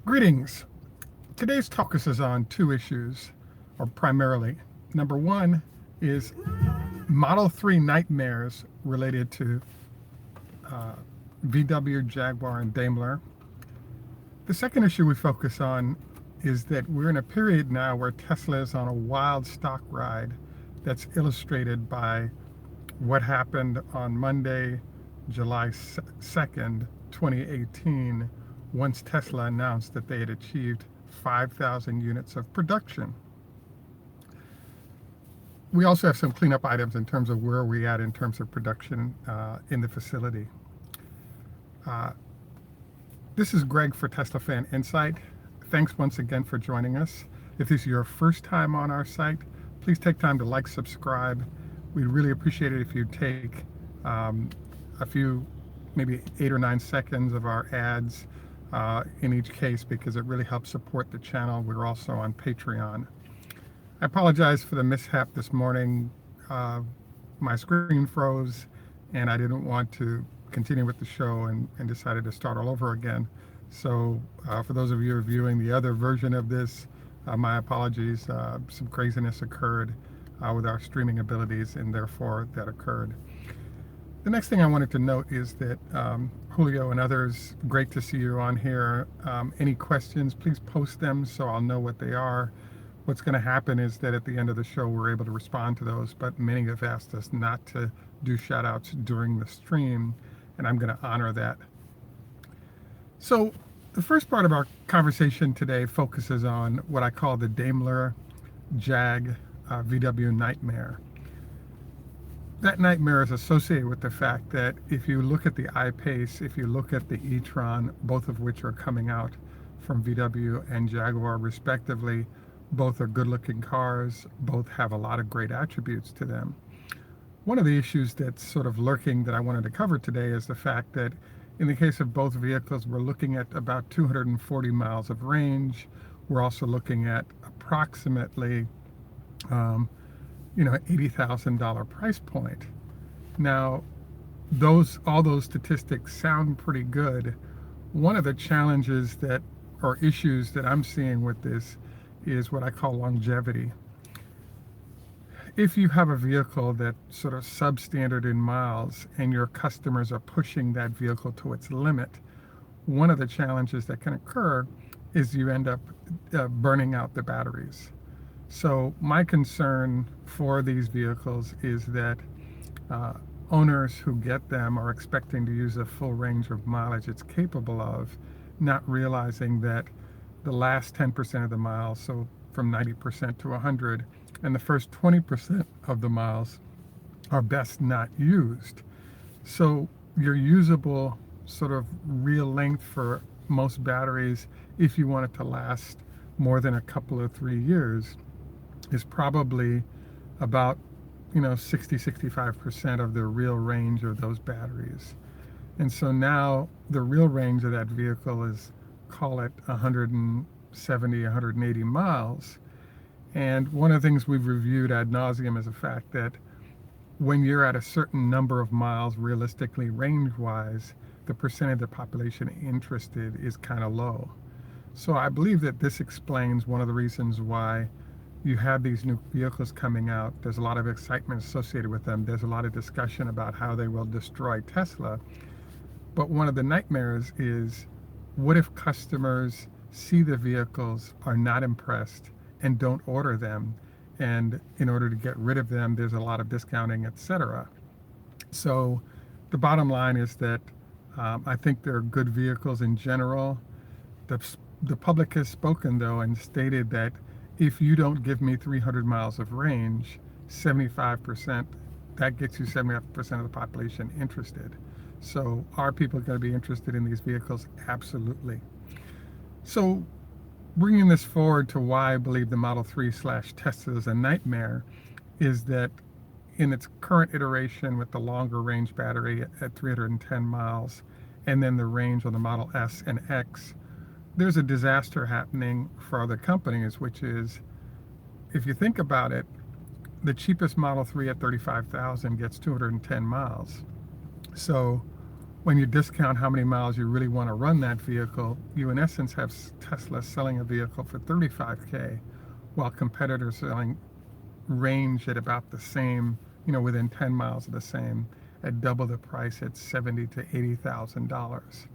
Greetings. Today's focus is on two issues, or primarily. Number one is Model 3 nightmares related to VW, Jaguar, and Daimler. The second issue we focus on is that we're in a period now where Tesla is on a wild stock ride that's illustrated by what happened on Monday, July 2nd, 2018, once Tesla announced that they had achieved 5,000 units of production. We also have some cleanup items in terms of where we're at in terms of production in the facility. This is Greg for Tesla Fan Insight. Thanks once again for joining us. If this is your first time on our site, please take time to like, subscribe. We'd really appreciate it if you take a few, maybe 8 or 9 seconds of our ads in each case, because it really helps support the channel. We're also on Patreon. I apologize for the mishap this morning. My screen froze and I didn't want to continue with the show and decided to start all over again. So for those of you viewing the other version of this, my apologies. Some craziness occurred with our streaming abilities, and therefore that occurred. The next thing I wanted to note is that Julio and others, great to see you on here. Any questions, please post them so I'll know what they are. What's going to happen is that at the end of the show, we're able to respond to those, but many have asked us not to do shout outs during the stream, and I'm going to honor that. So the first part of our conversation today focuses on what I call the Daimler Jag VW nightmare. That nightmare is associated with the fact that if you look at the I-Pace, if you look at the e-tron, both of which are coming out from VW and Jaguar respectively, both are good-looking cars, both have a lot of great attributes to them. One of the issues that's sort of lurking that I wanted to cover today is the fact that in the case of both vehicles, we're looking at about 240 miles of range. We're also looking at approximately $80,000 price point. Now, all those statistics sound pretty good. One of the challenges or issues that I'm seeing with this is what I call longevity. If you have a vehicle that's sort of substandard in miles and your customers are pushing that vehicle to its limit, one of the challenges that can occur is you end up burning out the batteries. So my concern for these vehicles is that owners who get them are expecting to use a full range of mileage it's capable of, not realizing that the last 10% of the miles, so from 90% to 100, and the first 20% of the miles are best not used. So your usable sort of real length for most batteries, if you want it to last more than a couple of 3 years, is probably about 60-65% of the real range of those batteries. And so now the real range of that vehicle is, call it 170, 180 miles. And one of the things we've reviewed ad nauseum is the fact that when you're at a certain number of miles, realistically range-wise, the percentage of the population interested is kind of low. So I believe that this explains one of the reasons why you have these new vehicles coming out. There's a lot of excitement associated with them. There's a lot of discussion about how they will destroy Tesla. But one of the nightmares is, what if customers see the vehicles, are not impressed, and don't order them? And in order to get rid of them, there's a lot of discounting, etc. So the bottom line is that I think they're good vehicles in general. The public has spoken, though, and stated that if you don't give me 300 miles of range, 75%, that gets you 75% of the population interested. So are people going to be interested in these vehicles? Absolutely. So bringing this forward to why I believe the Model 3/Tesla is a nightmare is that in its current iteration with the longer range battery at 310 miles and then the range on the Model S and X, there's a disaster happening for other companies, which is, if you think about it, the cheapest Model 3 at $35,000 gets 210 miles. So when you discount how many miles you really want to run that vehicle, you in essence have Tesla selling a vehicle for 35K, while competitors selling range at about the same, within 10 miles of the same, at double the price at $70,000 to $80,000.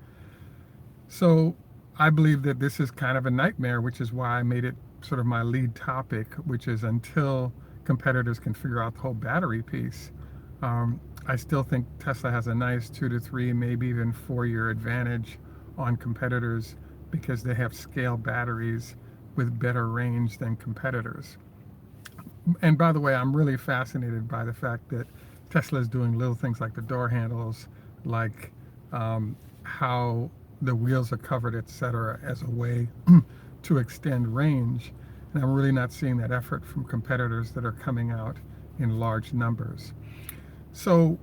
So I believe that this is kind of a nightmare, which is why I made it sort of my lead topic, which is until competitors can figure out the whole battery piece. I still think Tesla has a nice 2 to 3, maybe even 4-year advantage on competitors because they have scale batteries with better range than competitors. And by the way, I'm really fascinated by the fact that Tesla is doing little things like the door handles, like how the wheels are covered, etc., as a way to extend range. And I'm really not seeing that effort from competitors that are coming out in large numbers. So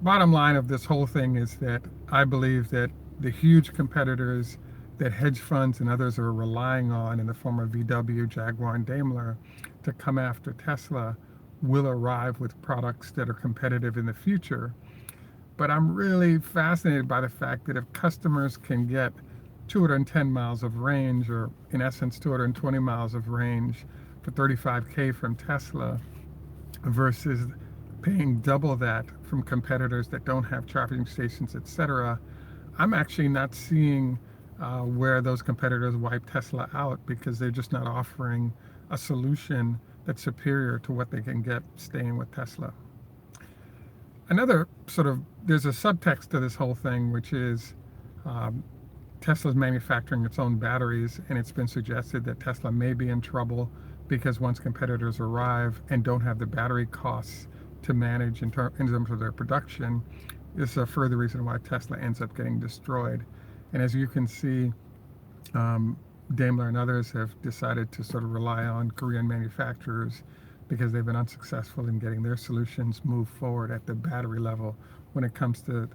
bottom line of this whole thing is that I believe that the huge competitors that hedge funds and others are relying on in the form of VW, Jaguar, and Daimler to come after Tesla will arrive with products that are competitive in the future. But I'm really fascinated by the fact that if customers can get 210 miles of range, or in essence 220 miles of range for 35K from Tesla, versus paying double that from competitors that don't have charging stations, etc., I'm actually not seeing where those competitors wipe Tesla out, because they're just not offering a solution that's superior to what they can get staying with Tesla. Another there's a subtext to this whole thing, which is Tesla's manufacturing its own batteries, and it's been suggested that Tesla may be in trouble because once competitors arrive and don't have the battery costs to manage in terms of their production, this is a further reason why Tesla ends up getting destroyed. And as you can see, Daimler and others have decided to sort of rely on Korean manufacturers because they've been unsuccessful in getting their solutions moved forward at the battery level. When it comes to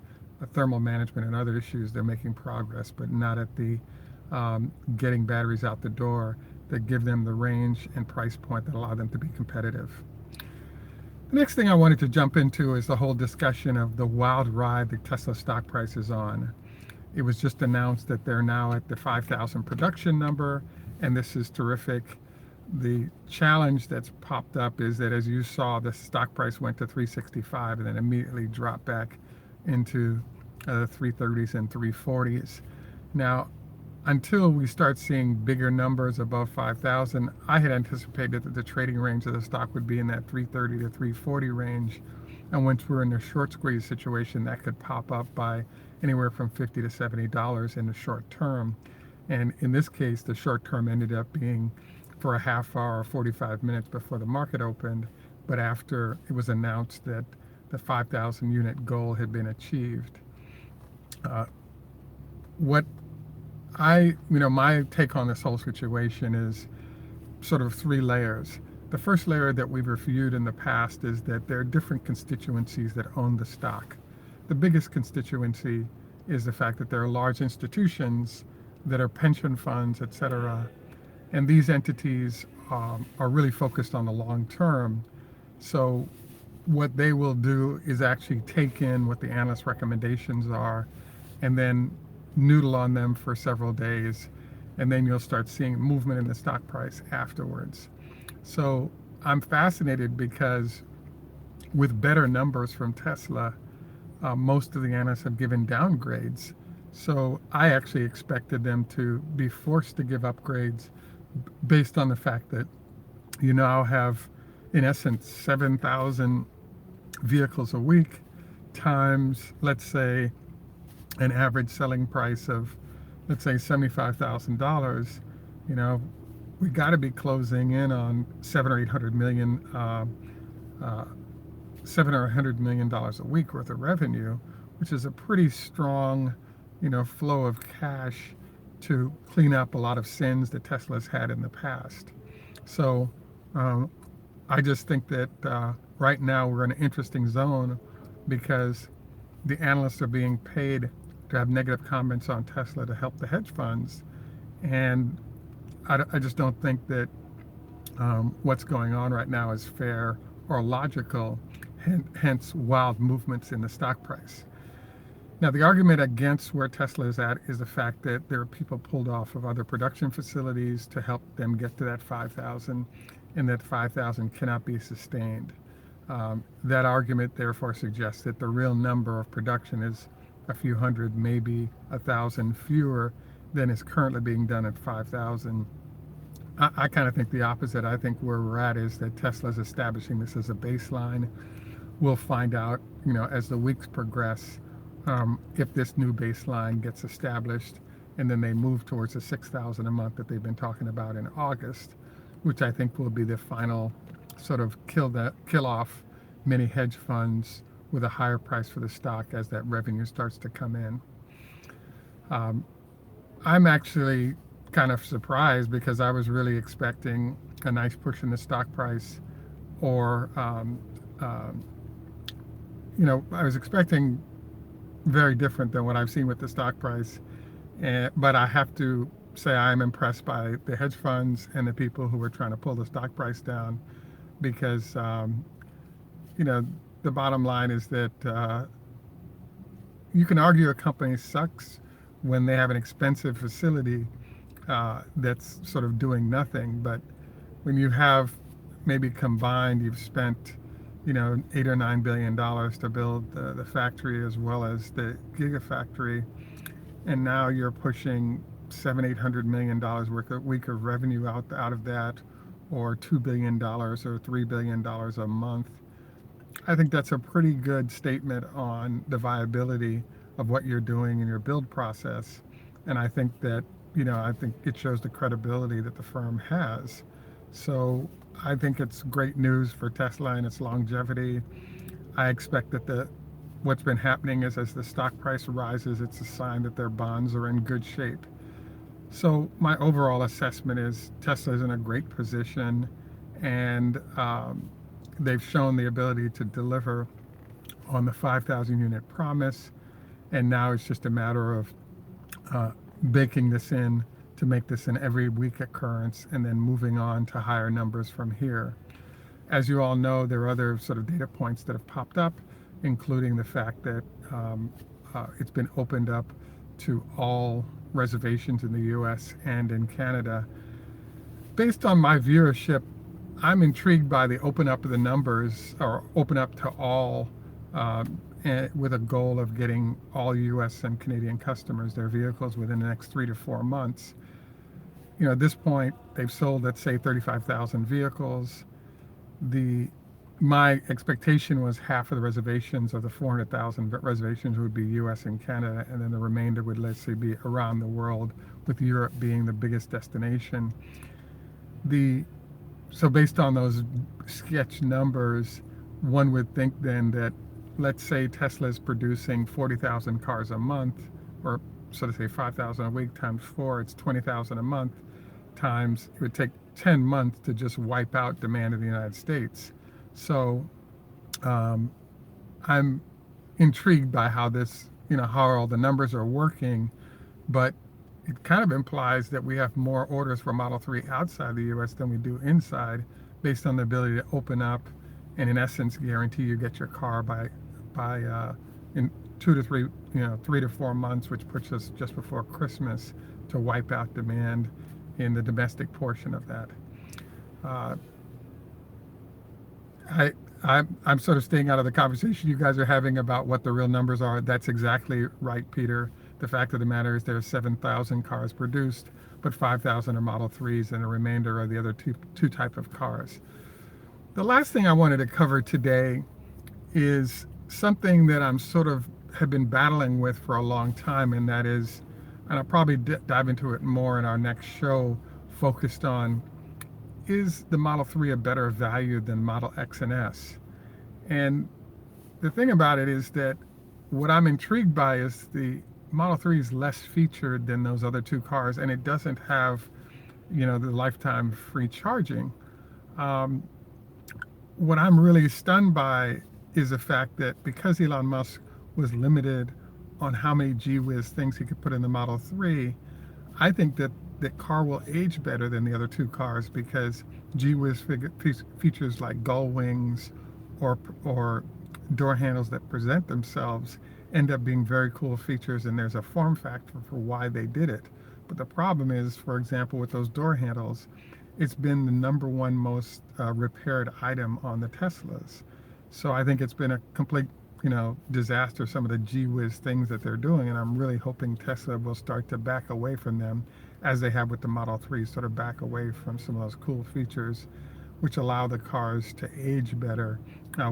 thermal management and other issues, they're making progress, but not at the getting batteries out the door that give them the range and price point that allow them to be competitive. The next thing I wanted to jump into is the whole discussion of the wild ride that Tesla stock price is on. It was just announced that they're now at the 5,000 production number, and this is terrific. The challenge that's popped up is that, as you saw, the stock price went to 365 and then immediately dropped back into 330s and 340s. Now, until we start seeing bigger numbers above 5,000, I had anticipated that the trading range of the stock would be in that 330 to 340 range. And once we're in a short squeeze situation, that could pop up by anywhere from $50 to $70 in the short term. And in this case, the short term ended up being for a half hour or 45 minutes before the market opened, but after it was announced that the 5,000 unit goal had been achieved. My take on this whole situation is sort of 3 layers. The first layer that we've reviewed in the past is that there are different constituencies that own the stock. The biggest constituency is the fact that there are large institutions that are pension funds, etc. And these entities are really focused on the long term. So what they will do is actually take in what the analyst recommendations are and then noodle on them for several days. And then you'll start seeing movement in the stock price afterwards. So I'm fascinated because with better numbers from Tesla, most of the analysts have given downgrades. So I actually expected them to be forced to give upgrades based on the fact that you now have, in essence, 7,000 vehicles a week times, let's say, an average selling price of, let's say, $75,000. We got to be closing in on $700 or $800 million, $700 or $100 million a week worth of revenue, which is a pretty strong, flow of cash to clean up a lot of sins that Tesla's had in the past. So I just think that right now we're in an interesting zone because the analysts are being paid to have negative comments on Tesla to help the hedge funds. And I just don't think that what's going on right now is fair or logical, hence wild movements in the stock price. Now, the argument against where Tesla is at is the fact that there are people pulled off of other production facilities to help them get to that 5,000, and that 5,000 cannot be sustained. That argument therefore suggests that the real number of production is a few hundred, maybe 1,000 fewer than is currently being done at 5,000. I kind of think the opposite. I think where we're at is that Tesla's establishing this as a baseline. We'll find out, as the weeks progress, if this new baseline gets established, and then they move towards the 6,000 a month that they've been talking about in August, which I think will be the final sort of kill off many hedge funds with a higher price for the stock as that revenue starts to come in. I'm actually kind of surprised because I was really expecting a nice push in the stock price, or I was expecting very different than what I've seen with the stock price. But I have to say I'm impressed by the hedge funds and the people who are trying to pull the stock price down, because the bottom line is that you can argue a company sucks when they have an expensive facility that's sort of doing nothing. But when you have maybe combined, you've spent $8 or $9 billion to build the factory as well as the gigafactory, and now you're pushing $700-800 million worth of week of revenue out of that, or $2 billion or $3 billion a month. I think that's a pretty good statement on the viability of what you're doing in your build process, and I think that I think it shows the credibility that the firm has. So I think it's great news for Tesla and its longevity. I expect that what's been happening is, as the stock price rises, it's a sign that their bonds are in good shape. So my overall assessment is Tesla is in a great position, and they've shown the ability to deliver on the 5,000 unit promise, and now it's just a matter of baking this in to make this an every week occurrence, and then moving on to higher numbers from here. As you all know, there are other sort of data points that have popped up, including the fact that it's been opened up to all reservations in the US and in Canada. Based on my viewership, I'm intrigued by the open up of the numbers, or open up to all, with a goal of getting all US and Canadian customers their vehicles within the next 3 to 4 months. At this point, they've sold, let's say, 35,000 vehicles. My expectation was half of the reservations of the 400,000 reservations would be US and Canada, and then the remainder would, let's say, be around the world, with Europe being the biggest destination. So based on those sketch numbers, one would think then that, let's say Tesla is producing 40,000 cars a month, or so to say 5,000 a week times 4, it's 20,000 a month, times, it would take 10 months to just wipe out demand in the United States. So I'm intrigued by how how all the numbers are working, but it kind of implies that we have more orders for Model 3 outside the US than we do inside, based on the ability to open up and, in essence, guarantee you get your car by in 2 to 3, 3 to 4 months, which puts us just before Christmas, to wipe out demand in the domestic portion of that. I'm sort of staying out of the conversation you guys are having about what the real numbers are. That's exactly right, Peter. The fact of the matter is there are 7,000 cars produced, but 5,000 are Model 3s, and the remainder are the other two type of cars. The last thing I wanted to cover today is something that I'm have been battling with for a long time, and that is, and I'll probably dive into it more in our next show, focused on, is the Model 3 a better value than Model X and S? And the thing about it is that what I'm intrigued by is the Model 3 is less featured than those other two cars, and it doesn't have, the lifetime free charging. What I'm really stunned by is the fact that because Elon Musk was limited on how many gee-whiz things he could put in the Model 3, I think that the car will age better than the other two cars, because gee-whiz features like gull wings or door handles that present themselves end up being very cool features, and there's a form factor for why they did it. But the problem is, for example, with those door handles, it's been the number one most repaired item on the Teslas. So I think it's been a complete, disaster, some of the gee whiz things that they're doing, and I'm really hoping Tesla will start to back away from them, as they have with the Model 3, sort of back away from some of those cool features which allow the cars to age better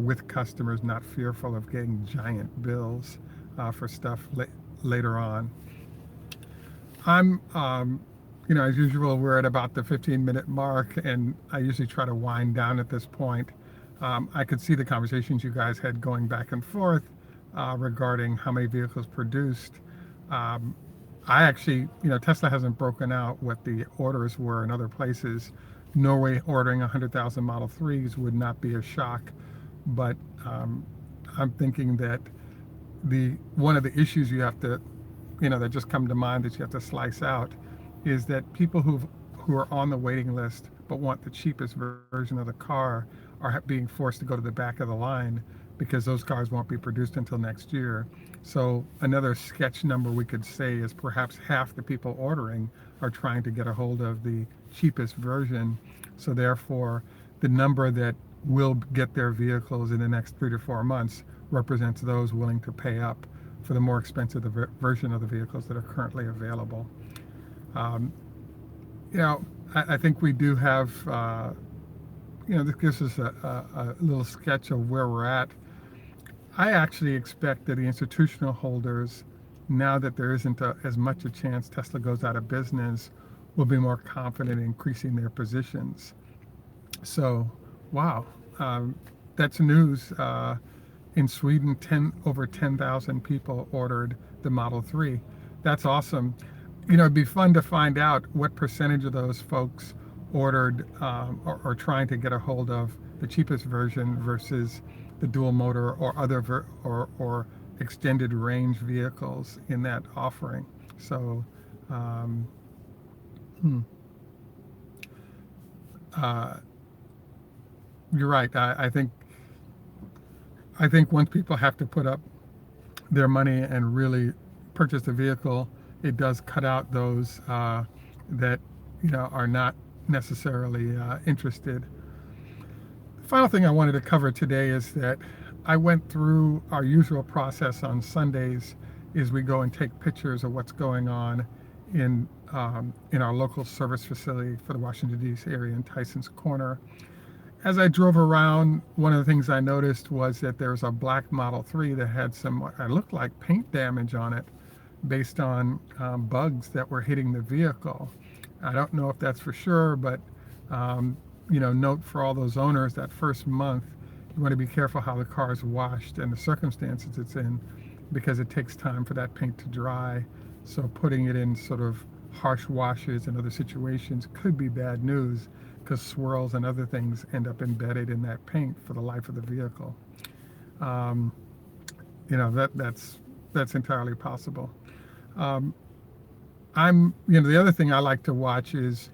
with customers not fearful of getting giant bills for stuff later on. I'm, as usual, we're at about the 15-minute mark, and I usually try to wind down at this point. I could see the conversations you guys had going back and forth regarding how many vehicles produced. I actually, Tesla hasn't broken out what the orders were in other places. Norway ordering 100,000 Model 3s would not be a shock, but I'm thinking that one of the issues you have to, that just come to mind that you have to slice out is that people who are on the waiting list but want the cheapest version of the car are being forced to go to the back of the line because those cars won't be produced until next year. So another sketch number we could say is perhaps half the people ordering are trying to get a hold of the cheapest version. So therefore, the number that will get their vehicles in the next 3 to 4 months represents those willing to pay up for the more expensive version of the vehicles that are currently available. I think we do have, this gives us a little sketch of where we're at. I actually expect that the institutional holders, now that there isn't as much a chance Tesla goes out of business, will be more confident in increasing their positions. So, wow, that's news. In Sweden, over 10,000 people ordered the Model 3. That's awesome. It'd be fun to find out what percentage of those folks ordered or trying to get a hold of the cheapest version versus the dual motor or other or extended range vehicles in that offering. So, you're right. I think once people have to put up their money and really purchase the vehicle, it does cut out those that are not necessarily interested. The final thing I wanted to cover today is that I went through our usual process on Sundays is we go and take pictures of what's going on in our local service facility for the Washington, D.C. area in Tyson's Corner. As I drove around, one of the things I noticed was that there was a black Model 3 that had some, what looked like paint damage on it based on bugs that were hitting the vehicle. I don't know if that's for sure, but note for all those owners that first month, you want to be careful how the car is washed and the circumstances it's in, because it takes time for that paint to dry. So putting it in sort of harsh washes and other situations could be bad news, because swirls and other things end up embedded in that paint for the life of the vehicle. That's entirely possible. The other thing I like to watch is,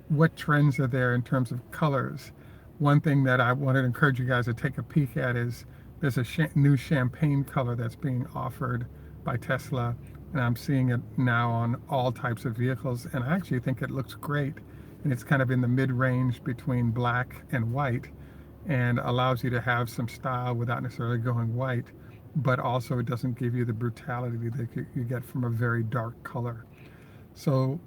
what trends are there in terms of colors. One thing that I wanted to encourage you guys to take a peek at is there's a new champagne color that's being offered by Tesla, and I'm seeing it now on all types of vehicles, and I actually think it looks great. And it's kind of in the mid-range between black and white, and allows you to have some style without necessarily going white, but also it doesn't give you the brutality that you get from a very dark color. So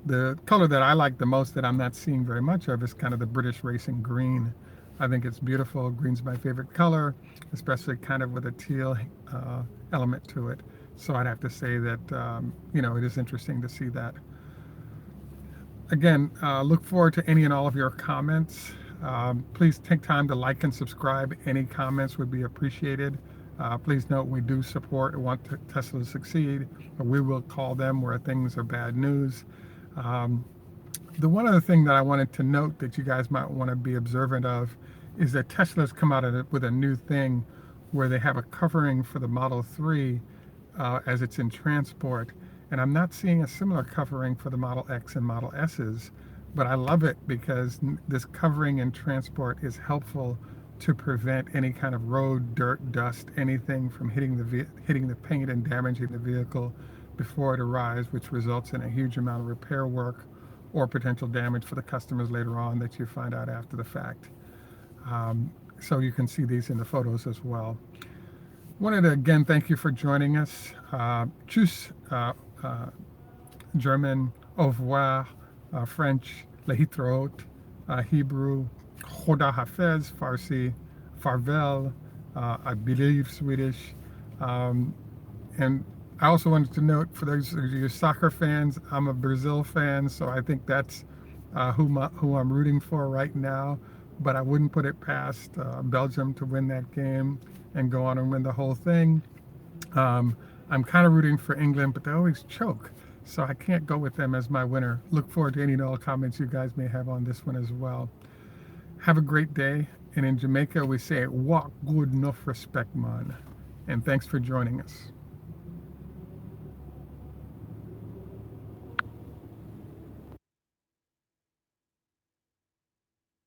the color that I like the most that I'm not seeing very much of is kind of the British racing green. I think it's beautiful. Green's my favorite color, especially kind of with a teal element to it. So I'd have to say that, it is interesting to see that. Again, look forward to any and all of your comments. Please take time to like and subscribe. Any comments would be appreciated. Please note we do support and want Tesla to succeed, but we will call them where things are bad news. The one other thing that I wanted to note that you guys might want to be observant of is that Tesla's come out with a new thing where they have a covering for the Model 3 as it's in transport. And I'm not seeing a similar covering for the Model X and Model S's, but I love it because this covering in transport is helpful to prevent any kind of road, dirt, dust, anything from hitting the paint and damaging the vehicle before it arrives, which results in a huge amount of repair work or potential damage for the customers later on that you find out after the fact. So you can see these in the photos as well. Wanted to again thank you for joining us. Tschüss, German, au revoir, French, lehitraot, Hebrew, Choda Hafez, Farsi, farvel, I believe Swedish. And I also wanted to note, for those of you soccer fans, I'm a Brazil fan, so I think that's who I'm rooting for right now. But I wouldn't put it past Belgium to win that game and go on and win the whole thing. I'm kind of rooting for England, but they always choke, so I can't go with them as my winner. Look forward to any and all comments you guys may have on this one as well. Have a great day, and in Jamaica we say walk good enough respect man. And thanks for joining us.